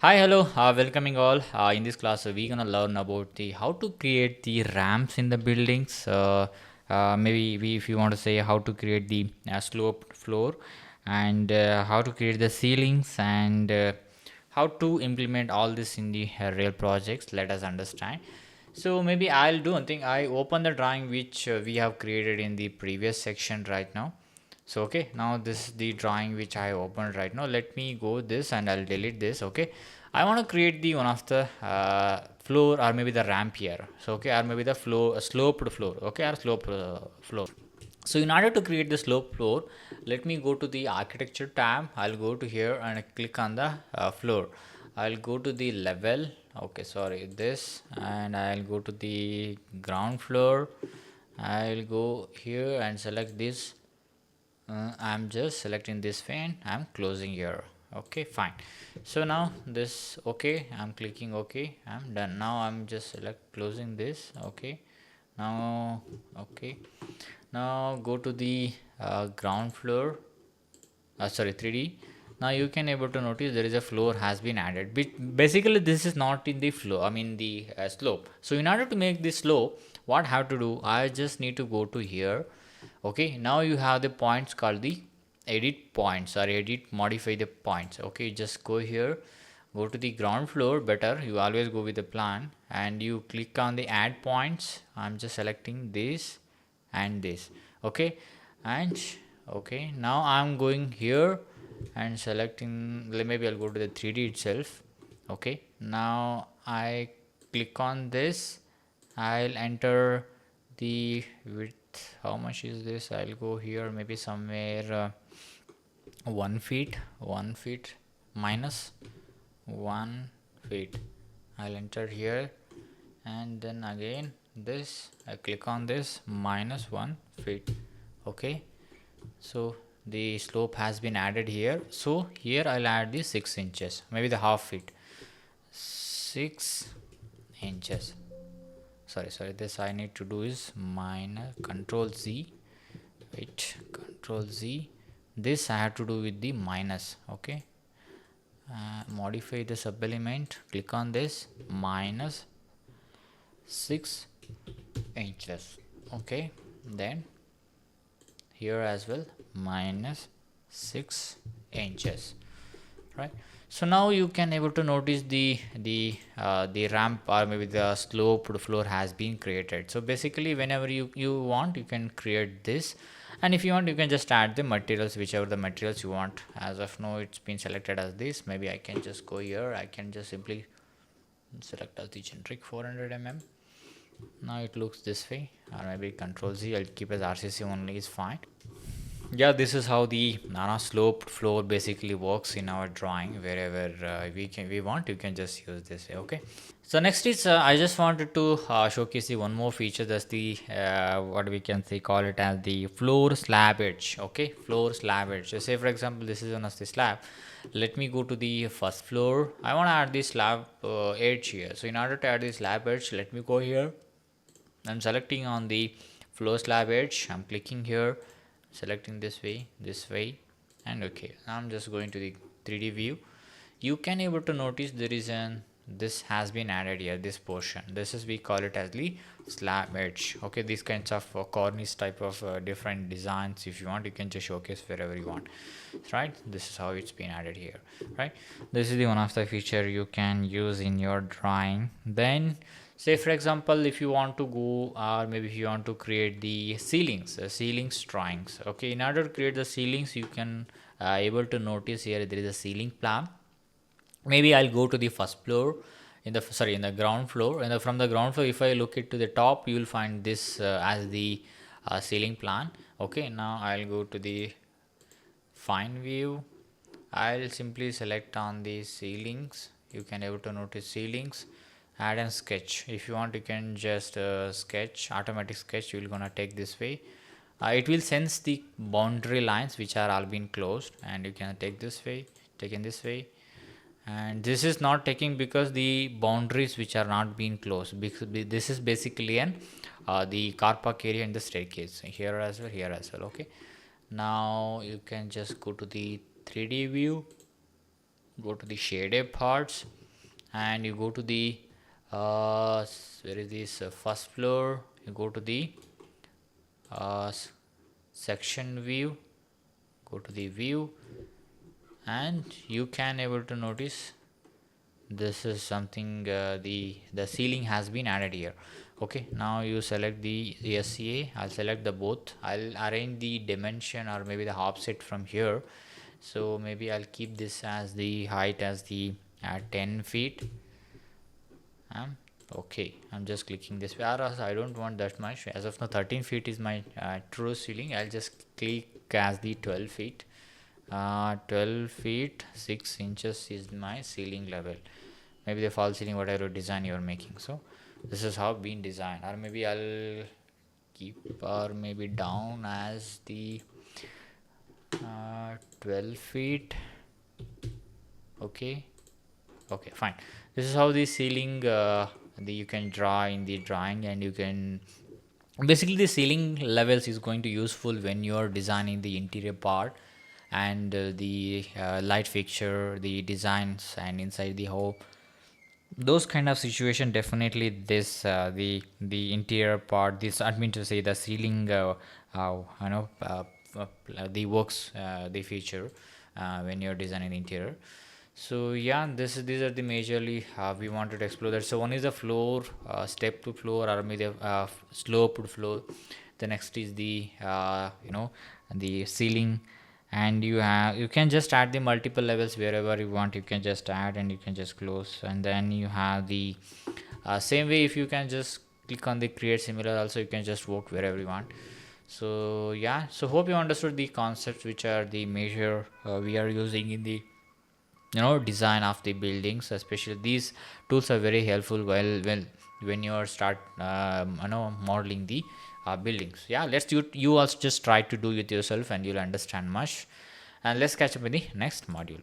Hi, hello, welcoming all. In this class, we're gonna learn about the how to create the ramps in the buildings. Maybe if you want to say how to create the sloped floor, and how to create the ceilings, and how to implement all this in the real projects. Let us understand. So maybe I'll do one thing. I open the drawing which we have created in the previous section right now. So okay, now this is the drawing which I opened right now. Let me go this and I'll delete this. Okay, I want to create the one of the floor, or maybe the ramp here. So okay, or maybe the floor, sloped floor. Okay, or sloped floor. So in order to create the slope floor, let me go to the architecture tab. I'll go to here and click on the floor. I'll go to the level. Okay, sorry, this, and I'll go to the ground floor. I'll go here and select this. I'm just selecting this fan. I'm closing here. Okay, fine. So now this, okay, I'm clicking okay, I'm done. Now I'm just select closing this. Okay, now okay, now go to the ground floor, sorry, 3D. Now you can able to notice there is a floor has been added, but basically this is not in the flow, I mean the slope. So in order to make this slope, what I have to do, I just need to go to here. Okay, now you have the points called the edit points, or edit modify the points. Okay, just go here, go to the ground floor. Better you always go with the plan, and you click on the add points. I'm just selecting this and this. Okay, and okay, now I'm going here and selecting, maybe I'll go to the 3D itself. Okay, now I click on this. I'll enter the width. How much is this? I'll go here, maybe somewhere 1 feet minus 1 feet. I'll enter here, and then again this, I click on this, minus 1 feet. Okay, so the slope has been added here. So here I'll add the 6 inches, maybe the half feet, 6 inches. Sorry, this I need to do is minus control Z. Wait, control Z. This I have to do with the minus. Okay, modify the sub element, click on this, minus 6 inches. Okay, then here as well, minus 6 inches, right? So now you can able to notice the ramp, or maybe the sloped floor has been created. So basically whenever you want, you can create this, and if you want, you can just add the materials, whichever the materials you want. As of now, it's been selected as this. Maybe I can just go here, I can just simply select as the generic 400 mm. Now it looks this way, or maybe control Z, I'll keep as RCC only is fine. Yeah, this is how the nana sloped floor basically works in our drawing. Wherever we want, you can just use this way. Okay, so next is I just wanted to showcase the one more feature. That's the what we can say, call it as the floor slab edge. Okay, floor slab edge. So say for example, this is one of the slab. Let me go to the first floor. I want to add the slab edge here. So in order to add the slab edge, let me go here. I'm selecting on the floor slab edge. I'm clicking here, selecting this way, and okay, I'm just going to the 3D view. You can able to notice there is an, this has been added here, this portion. This is, we call it as the slab edge. Okay, these kinds of cornice type of different designs, if you want, you can just showcase wherever you want, right? This is how it's been added here, right? This is the one of the feature you can use in your drawing. Then say for example, if you want to go, or maybe if you want to create the ceilings drawings. Okay, in order to create the ceilings, you can able to notice here there is a ceiling plan. Maybe I'll go to the first floor, in the, sorry, in the ground floor, and from the ground floor, if I look it to the top, you will find this as the ceiling plan. Okay, now I'll go to the fine view. I'll simply select on the ceilings. You can able to notice ceilings, add and sketch. If you want, you can just sketch, automatic sketch. You're gonna take this way. It will sense the boundary lines which are all been closed, and you can take this way, take in this way. And this is not taking because the boundaries which are not being closed, because this is basically an the car park area and the staircase here as well, here as well. Okay, now you can just go to the 3D view. go to the shaded parts, and you go to the where is this first floor, you go to the section view, go to the view, and you can able to notice this is something, the ceiling has been added here. Okay, now you select the SCA. I'll select the both. I'll arrange the dimension or maybe the offset from here. So maybe I'll keep this as the height as the 10 feet. Okay, I'm just clicking this way. I don't want that much. As of now 13 feet is my true ceiling. I'll just click as the 12 feet. 12 feet 6 inches is my ceiling level. Maybe the false ceiling, whatever design you're making. So this is how been designed. Or maybe I'll keep or maybe down as the 12 feet. Okay, fine. This is how the ceiling you can draw in the drawing, and you can basically the ceiling levels is going to useful when you're designing the interior part, and the light fixture, the designs, and inside the home, those kind of situation. Definitely this the interior part, this I mean to say the ceiling the works the feature when you're designing the interior. So yeah, these are the majorly we wanted to explore that. So one is the floor, step to floor, or maybe the sloped floor. The next is the the ceiling, and you can just add the multiple levels wherever you want. You can just add and you can just close, and then you have the same way. If you can just click on the create similar, also you can just work wherever you want. So yeah, so hope you understood the concepts which are the major we are using in the design of the buildings. Especially these tools are very helpful when you are start modeling the buildings. Yeah, you also just try to do it yourself and you'll understand much. And let's catch up in the next module.